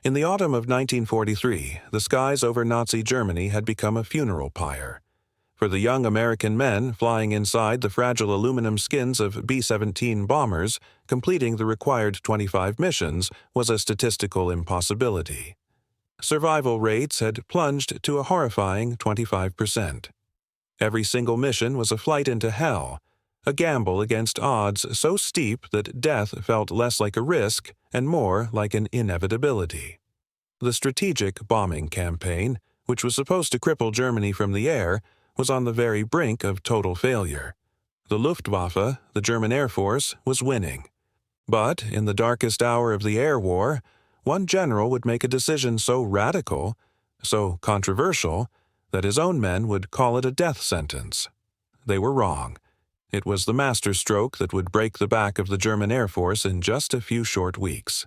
In the autumn of 1943, the skies over Nazi Germany had become a funeral pyre. For the young American men flying inside the fragile aluminum skins of B-17 bombers, completing the required 25 missions was a statistical impossibility. Survival rates had plunged to a horrifying 25%. Every single mission was a flight into hell, a gamble against odds so steep that death felt less like a risk and more like an inevitability. The strategic bombing campaign, which was supposed to cripple Germany from the air, was on the very brink of total failure. The Luftwaffe, the German Air Force, was winning. But in the darkest hour of the air war, one general would make a decision so radical, so controversial, that his own men would call it a death sentence. They were wrong. It was the masterstroke that would break the back of the German Air Force in just a few short weeks.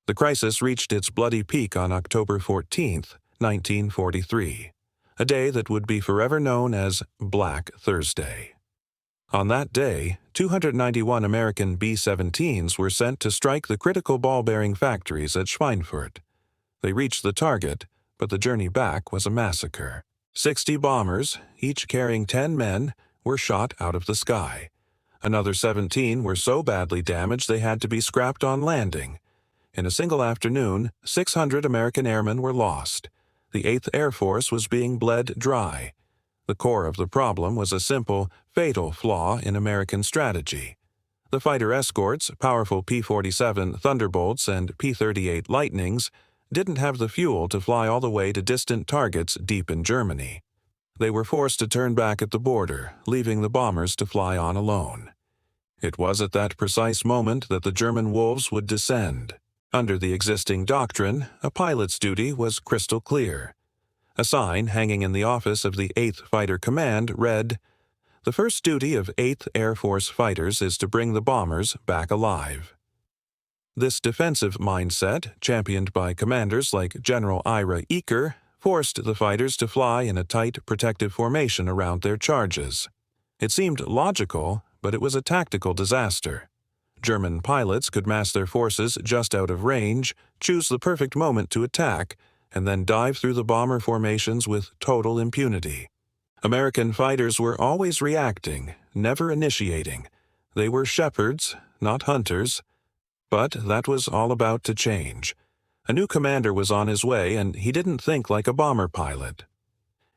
The crisis reached its bloody peak on October 14, 1943, a day that would be forever known as Black Thursday. On that day, 291 American B-17s were sent to strike the critical ball-bearing factories at Schweinfurt. They reached the target, but the journey back was a massacre. 60 bombers, each carrying 10 men, were shot out of the sky. Another 17 were so badly damaged they had to be scrapped on landing. In a single afternoon, 600 American airmen were lost. The 8th Air Force was being bled dry. The core of the problem was a simple, fatal flaw in American strategy. The fighter escorts, powerful P-47 Thunderbolts and P-38 Lightnings, didn't have the fuel to fly all the way to distant targets deep in Germany. They were forced to turn back at the border, leaving the bombers to fly on alone. It was at that precise moment that the German wolves would descend. Under the existing doctrine, a pilot's duty was crystal clear. A sign hanging in the office of the 8th Fighter Command read, "The first duty of 8th Air Force fighters is to bring the bombers back alive." This defensive mindset, championed by commanders like General Ira Eaker, forced the fighters to fly in a tight, protective formation around their charges. It seemed logical, but it was a tactical disaster. German pilots could mass their forces just out of range, choose the perfect moment to attack, and then dive through the bomber formations with total impunity. American fighters were always reacting, never initiating. They were shepherds, not hunters. But that was all about to change. A new commander was on his way, and he didn't think like a bomber pilot.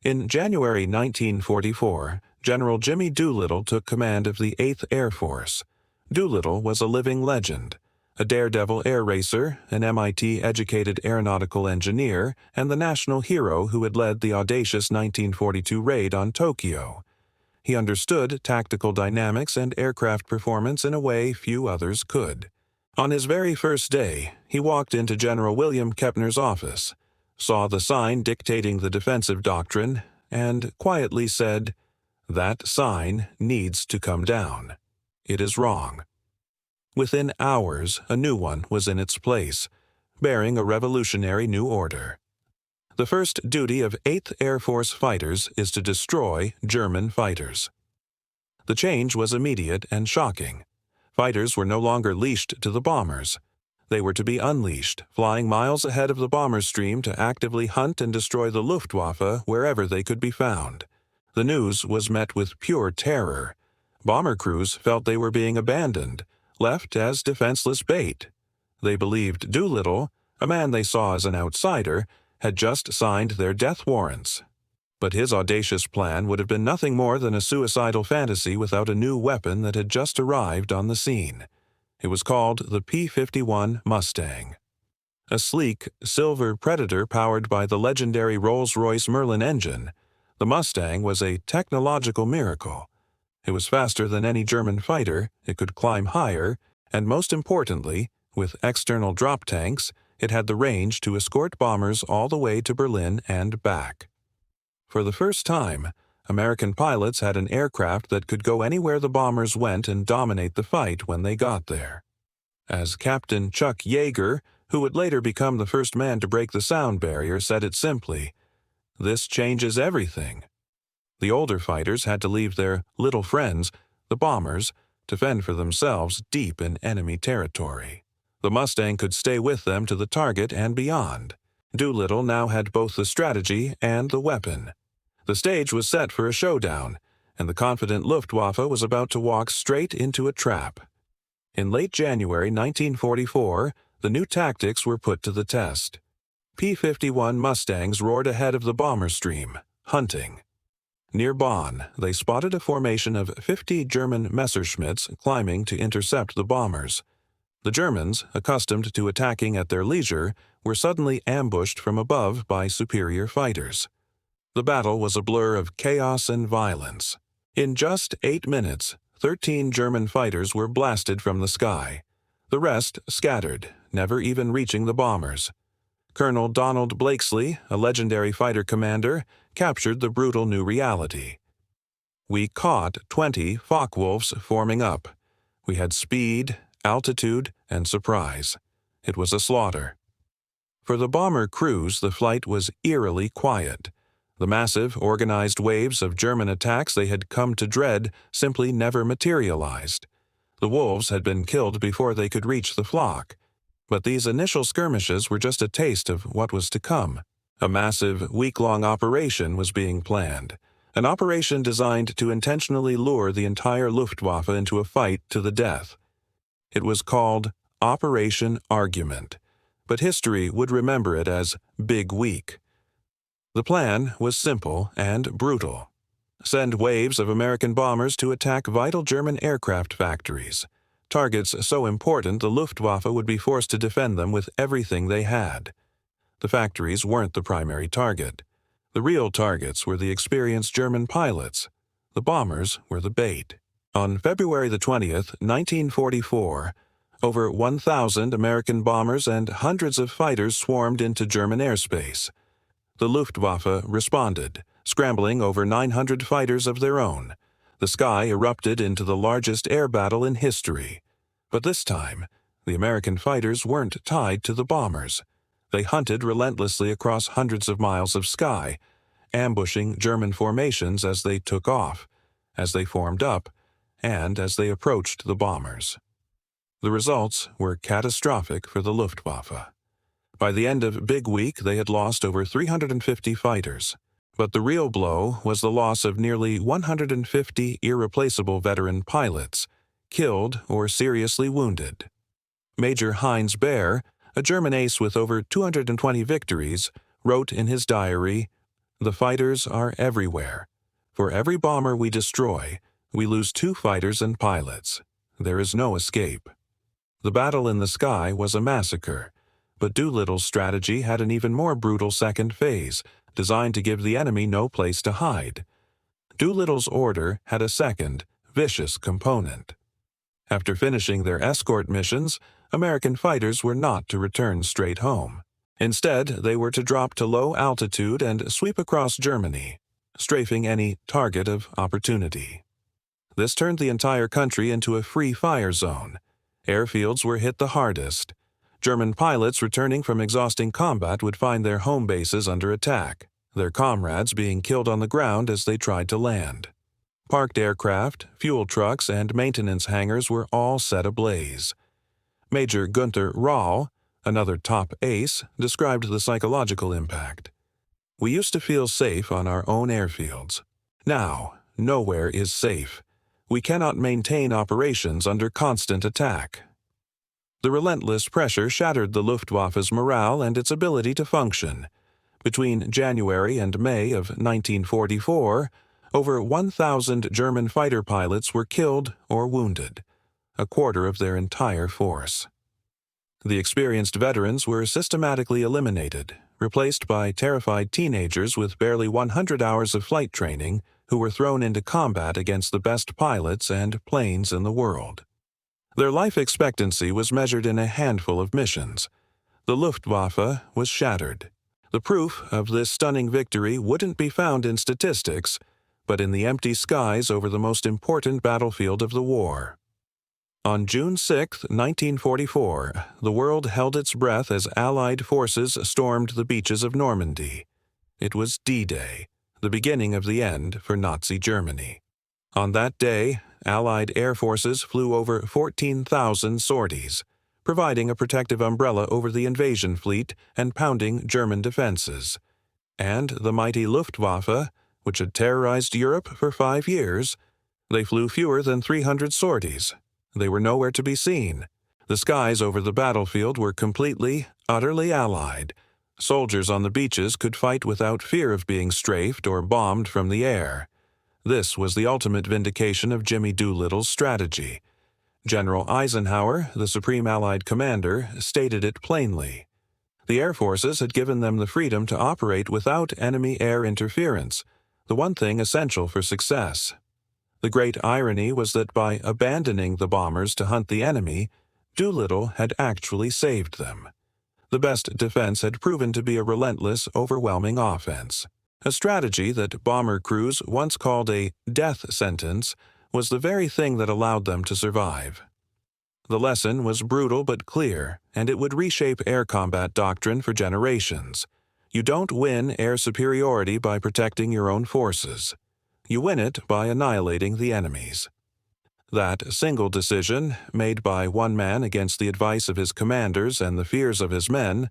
In January 1944, General Jimmy Doolittle took command of the 8th Air Force. Doolittle was a living legend, a daredevil air racer, an MIT-educated aeronautical engineer, and the national hero who had led the audacious 1942 raid on Tokyo. He understood tactical dynamics and aircraft performance in a way few others could. On his very first day, he walked into General William Kepner's office, saw the sign dictating the defensive doctrine, and quietly said, "That sign needs to come down. It is wrong." Within hours, a new one was in its place, bearing a revolutionary new order. The first duty of 8th Air Force fighters is to destroy German fighters. The change was immediate and shocking. Fighters were no longer leashed to the bombers. They were to be unleashed, flying miles ahead of the bomber stream to actively hunt and destroy the Luftwaffe wherever they could be found. The news was met with pure terror. Bomber crews felt they were being abandoned, left as defenseless bait. They believed Doolittle, a man they saw as an outsider, had just signed their death warrants. But his audacious plan would have been nothing more than a suicidal fantasy without a new weapon that had just arrived on the scene. It was called the P-51 Mustang. A sleek, silver Predator powered by the legendary Rolls-Royce Merlin engine, the Mustang was a technological miracle. It was faster than any German fighter, it could climb higher, and most importantly, with external drop tanks, it had the range to escort bombers all the way to Berlin and back. For the first time, American pilots had an aircraft that could go anywhere the bombers went and dominate the fight when they got there. As Captain Chuck Yeager, who would later become the first man to break the sound barrier, said it simply, "This changes everything." The older fighters had to leave their little friends, the bombers, to fend for themselves deep in enemy territory. The Mustang could stay with them to the target and beyond. Doolittle now had both the strategy and the weapon. The stage was set for a showdown, and the confident Luftwaffe was about to walk straight into a trap. In late January 1944, the new tactics were put to the test. P-51 Mustangs roared ahead of the bomber stream, hunting. Near Bonn, they spotted a formation of 50 German Messerschmitts climbing to intercept the bombers. The Germans, accustomed to attacking at their leisure, were suddenly ambushed from above by superior fighters. The battle was a blur of chaos and violence. In just 8 minutes, 13 German fighters were blasted from the sky. The rest scattered, never even reaching the bombers. Colonel Donald Blakesley, a legendary fighter commander, captured the brutal new reality. We caught 20 Focke-Wulfs forming up. We had speed, altitude, and surprise. It was a slaughter. For the bomber crews, the flight was eerily quiet. The massive, organized waves of German attacks they had come to dread simply never materialized. The wolves had been killed before they could reach the flock. But these initial skirmishes were just a taste of what was to come. A massive, week-long operation was being planned, an operation designed to intentionally lure the entire Luftwaffe into a fight to the death. It was called Operation Argument, but history would remember it as Big Week. The plan was simple and brutal. Send waves of American bombers to attack vital German aircraft factories, targets so important the Luftwaffe would be forced to defend them with everything they had. The factories weren't the primary target. The real targets were the experienced German pilots. The bombers were the bait. On February the 20th, 1944, over 1,000 American bombers and hundreds of fighters swarmed into German airspace. The Luftwaffe responded, scrambling over 900 fighters of their own. The sky erupted into the largest air battle in history. But this time, the American fighters weren't tied to the bombers. They hunted relentlessly across hundreds of miles of sky, ambushing German formations as they took off, as they formed up, and as they approached the bombers. The results were catastrophic for the Luftwaffe. By the end of Big Week, they had lost over 350 fighters. But the real blow was the loss of nearly 150 irreplaceable veteran pilots, killed or seriously wounded. Major Heinz Baer, a German ace with over 220 victories, wrote in his diary, "The fighters are everywhere. For every bomber we destroy, we lose 2 fighters and pilots. There is no escape." The battle in the sky was a massacre, but Doolittle's strategy had an even more brutal second phase, designed to give the enemy no place to hide. Doolittle's order had a second, vicious component. After finishing their escort missions, American fighters were not to return straight home. Instead, they were to drop to low altitude and sweep across Germany, strafing any target of opportunity. This turned the entire country into a free fire zone. Airfields were hit the hardest. German pilots returning from exhausting combat would find their home bases under attack, their comrades being killed on the ground as they tried to land. Parked aircraft, fuel trucks, and maintenance hangars were all set ablaze. Major Gunther Rahl, another top ace, described the psychological impact. "We used to feel safe on our own airfields. Now, nowhere is safe. We cannot maintain operations under constant attack." The relentless pressure shattered the Luftwaffe's morale and its ability to function. Between January and May of 1944, over 1,000 German fighter pilots were killed or wounded, a quarter of their entire force. The experienced veterans were systematically eliminated, replaced by terrified teenagers with barely 100 hours of flight training who were thrown into combat against the best pilots and planes in the world. Their life expectancy was measured in a handful of missions. The Luftwaffe was shattered. The proof of this stunning victory wouldn't be found in statistics, but in the empty skies over the most important battlefield of the war. On June 6, 1944, the world held its breath as Allied forces stormed the beaches of Normandy. It was D-Day, the beginning of the end for Nazi Germany. On that day, Allied air forces flew over 14,000 sorties, providing a protective umbrella over the invasion fleet and pounding German defenses. And the mighty Luftwaffe, which had terrorized Europe for 5 years, they flew fewer than 300 sorties. They were nowhere to be seen. The skies over the battlefield were completely, utterly allied. Soldiers on the beaches could fight without fear of being strafed or bombed from the air. This was the ultimate vindication of Jimmy Doolittle's strategy. General Eisenhower, the Supreme Allied Commander, stated it plainly. The Air Forces had given them the freedom to operate without enemy air interference, the one thing essential for success. The great irony was that by abandoning the bombers to hunt the enemy, Doolittle had actually saved them. The best defense had proven to be a relentless, overwhelming offense. A strategy that bomber crews once called a death sentence was the very thing that allowed them to survive. The lesson was brutal but clear, and it would reshape air combat doctrine for generations. You don't win air superiority by protecting your own forces. You win it by annihilating the enemies. That single decision, made by one man against the advice of his commanders and the fears of his men,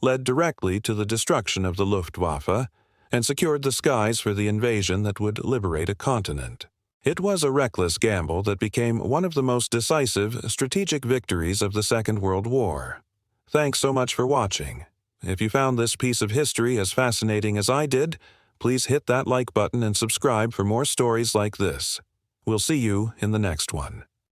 led directly to the destruction of the Luftwaffe and secured the skies for the invasion that would liberate a continent. It was a reckless gamble that became one of the most decisive strategic victories of the Second World War. Thanks so much for watching. If you found this piece of history as fascinating as I did, please hit that like button and subscribe for more stories like this. We'll see you in the next one.